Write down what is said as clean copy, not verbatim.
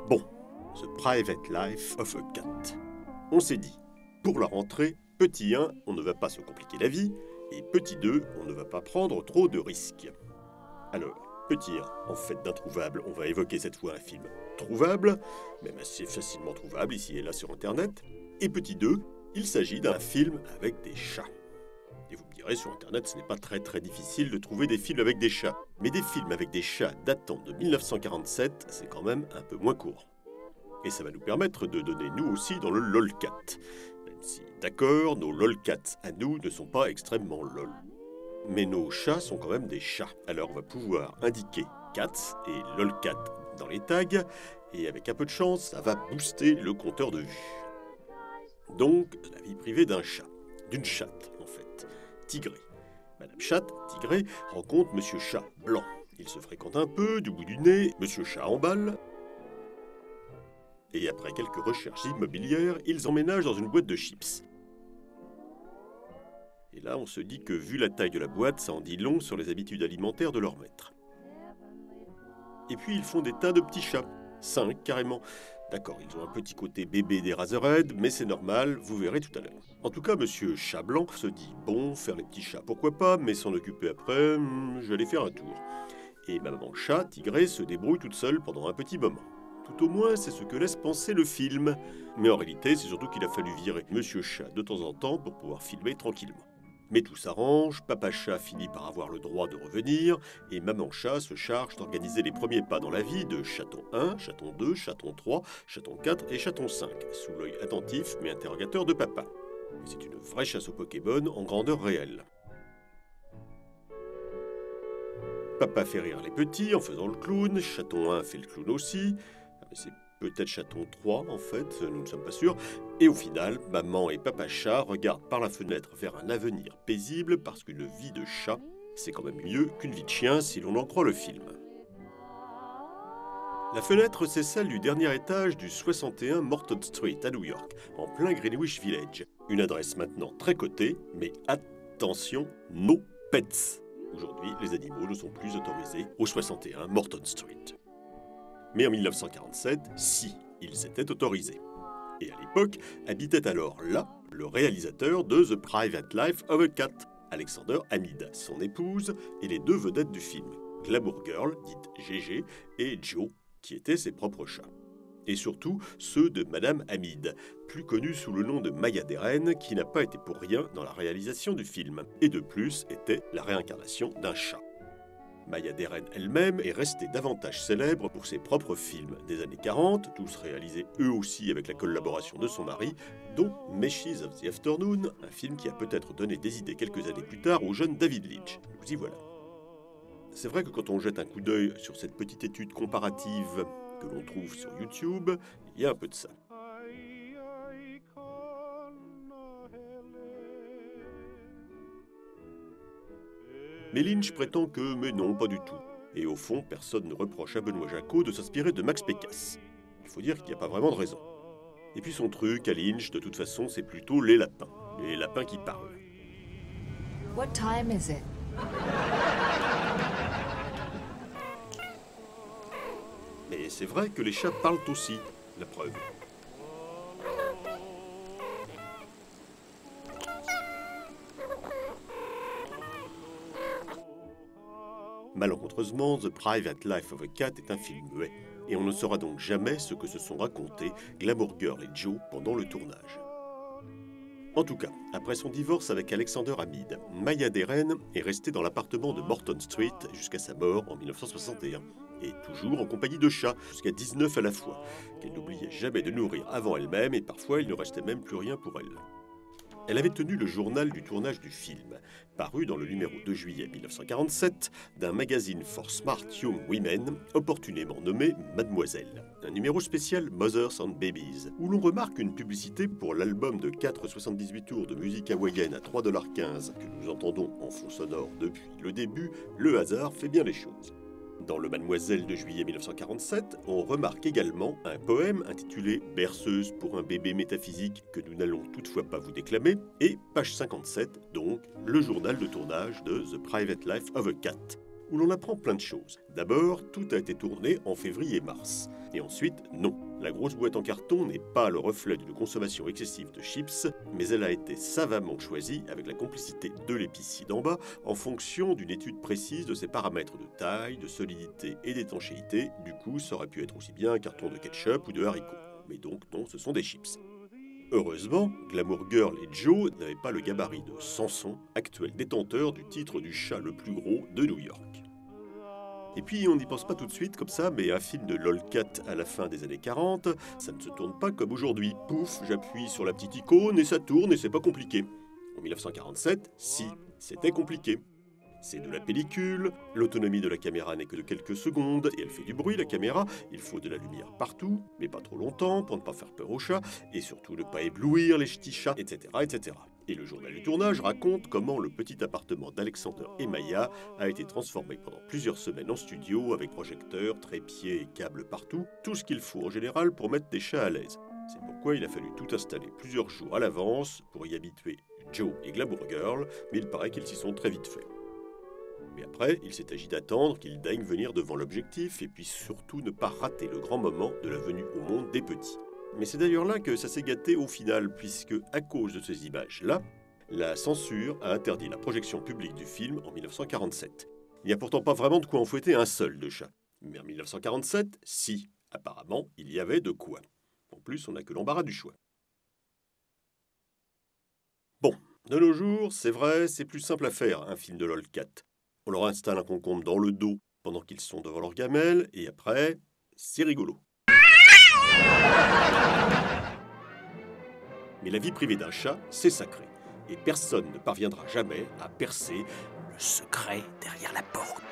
Bon, The Private Life of a Cat. On s'est dit, pour la rentrée, petit 1, on ne va pas se compliquer la vie, et petit 2, on ne va pas prendre trop de risques. Alors, petit 1, en fait d'introuvable, on va évoquer cette fois un film trouvable, même assez facilement trouvable ici et là sur Internet. Et petit 2, il s'agit d'un film avec des chats. Et vous me direz, sur Internet, ce n'est pas très difficile de trouver des films avec des chats. Mais des films avec des chats datant de 1947, c'est quand même un peu moins court. Et ça va nous permettre de donner nous aussi dans le lolcat. Même si, d'accord, nos lolcats à nous ne sont pas extrêmement lol. Mais nos chats sont quand même des chats. Alors on va pouvoir indiquer cats et lolcat dans les tags, et avec un peu de chance, ça va booster le compteur de vues. Donc, la vie privée d'un chat, d'une chatte en fait, Tigré. Madame Chatte, Tigré, rencontre Monsieur Chat, Blanc. Ils se fréquentent un peu, du bout du nez, Monsieur Chat emballe. Et après quelques recherches immobilières, ils emménagent dans une boîte de chips. Et là, on se dit que vu la taille de la boîte, ça en dit long sur les habitudes alimentaires de leur maître. Et puis, ils font des tas de petits chats. 5 carrément. D'accord, ils ont un petit côté bébé des Razorhead, mais c'est normal, vous verrez tout à l'heure. En tout cas, Monsieur Chat Blanc se dit, bon, faire les petits chats, pourquoi pas, mais s'en occuper après, je vais aller faire un tour. Et maman Chat, Tigré, se débrouille toute seule pendant un petit moment. Tout au moins, c'est ce que laisse penser le film. Mais en réalité, c'est surtout qu'il a fallu virer Monsieur Chat de temps en temps pour pouvoir filmer tranquillement. Mais tout s'arrange, Papa Chat finit par avoir le droit de revenir, et Maman Chat se charge d'organiser les premiers pas dans la vie de Chaton 1, Chaton 2, Chaton 3, Chaton 4 et Chaton 5, sous l'œil attentif mais interrogateur de Papa. C'est une vraie chasse aux Pokémon en grandeur réelle. Papa fait rire les petits en faisant le clown, Chaton 1 fait le clown aussi, c'est peut-être Chaton 3 en fait, nous ne sommes pas sûrs. Et au final, maman et papa chat regardent par la fenêtre vers un avenir paisible parce qu'une vie de chat, c'est quand même mieux qu'une vie de chien si l'on en croit le film. La fenêtre, c'est celle du dernier étage du 61 Morton Street à New York, en plein Greenwich Village. Une adresse maintenant très cotée, mais attention, no pets. Aujourd'hui, les animaux ne sont plus autorisés au 61 Morton Street. Mais en 1947, si, ils étaient autorisés. Et à l'époque, habitait alors là le réalisateur de The Private Life of a Cat, Alexander Hamid, son épouse et les deux vedettes du film, Glamour Girl, dite Gégé, et Joe, qui étaient ses propres chats. Et surtout ceux de Madame Hamid, plus connue sous le nom de Maya Deren, qui n'a pas été pour rien dans la réalisation du film, et de plus était la réincarnation d'un chat. Maya Deren elle-même est restée davantage célèbre pour ses propres films des années 40, tous réalisés eux aussi avec la collaboration de son mari, dont Meshes of the Afternoon, un film qui a peut-être donné des idées quelques années plus tard au jeune David Lynch. Nous y voilà. C'est vrai que quand on jette un coup d'œil sur cette petite étude comparative que l'on trouve sur YouTube, il y a un peu de ça. Mais Lynch prétend que, mais non, pas du tout. Et au fond, personne ne reproche à Benoît Jacquot de s'inspirer de Max Pécasse. Il faut dire qu'il n'y a pas vraiment de raison. Et puis son truc, à Lynch, de toute façon, c'est plutôt les lapins qui parlent. What time is it? Mais c'est vrai que les chats parlent aussi, la preuve. Malencontreusement, The Private Life of a Cat est un film muet, et on ne saura donc jamais ce que se sont racontés Glamour Girl et Joe pendant le tournage. En tout cas, après son divorce avec Alexander Hamid, Maya Deren est restée dans l'appartement de Morton Street jusqu'à sa mort en 1961, et toujours en compagnie de chats, jusqu'à 19 à la fois, qu'elle n'oubliait jamais de nourrir avant elle-même, et parfois il ne restait même plus rien pour elle. Elle avait tenu le journal du tournage du film, paru dans le numéro 2 juillet 1947 d'un magazine for Smart Young Women, opportunément nommé Mademoiselle. Un numéro spécial Mothers and Babies, où l'on remarque une publicité pour l'album de 4,78 tours de musique hawaïenne à 3,15$ que nous entendons en fond sonore depuis le début. Le hasard fait bien les choses. Dans le Mademoiselle de juillet 1947, on remarque également un poème intitulé « Berceuse pour un bébé métaphysique » que nous n'allons toutefois pas vous déclamer, et page 57, donc, le journal de tournage de The Private Life of a Cat. où l'on apprend plein de choses. D'abord, tout a été tourné en février et mars. Et ensuite, non. La grosse boîte en carton n'est pas le reflet d'une consommation excessive de chips, mais elle a été savamment choisie avec la complicité de l'épicier d'en bas en fonction d'une étude précise de ses paramètres de taille, de solidité et d'étanchéité. Du coup, ça aurait pu être aussi bien un carton de ketchup ou de haricots. Mais donc non, ce sont des chips. Heureusement, Glamour Girl et Joe n'avaient pas le gabarit de Samson, actuel détenteur du titre du chat le plus gros de New York. Et puis on n'y pense pas tout de suite comme ça, mais un film de Lolcat à la fin des années 40, ça ne se tourne pas comme aujourd'hui. Pouf, j'appuie sur la petite icône et ça tourne et c'est pas compliqué. En 1947, si, c'était compliqué. C'est de la pellicule, l'autonomie de la caméra n'est que de quelques secondes, et elle fait du bruit la caméra, il faut de la lumière partout, mais pas trop longtemps pour ne pas faire peur aux chats, et surtout ne pas éblouir les ch'tis chats, etc., etc. Et le journal du tournage raconte comment le petit appartement d'Alexander et Maya a été transformé pendant plusieurs semaines en studio avec projecteurs, trépieds et câbles partout, tout ce qu'il faut en général pour mettre des chats à l'aise. C'est pourquoi il a fallu tout installer plusieurs jours à l'avance pour y habituer Joe et Glamour Girl, mais il paraît qu'ils s'y sont très vite faits. Mais après, il s'est agi d'attendre qu'ils daignent venir devant l'objectif et puis surtout ne pas rater le grand moment de la venue au monde des petits. Mais c'est d'ailleurs là que ça s'est gâté au final, puisque à cause de ces images-là, la censure a interdit la projection publique du film en 1947. Il n'y a pourtant pas vraiment de quoi en fouetter un seul de chat. Mais en 1947, si, apparemment, il y avait de quoi. En plus, on n'a que l'embarras du choix. Bon, de nos jours, c'est vrai, c'est plus simple à faire, un film de Lolcat. On leur installe un concombre dans le dos pendant qu'ils sont devant leur gamelle, et après, c'est rigolo. Mais la vie privée d'un chat, c'est sacré. Et personne ne parviendra jamais à percer le secret derrière la porte.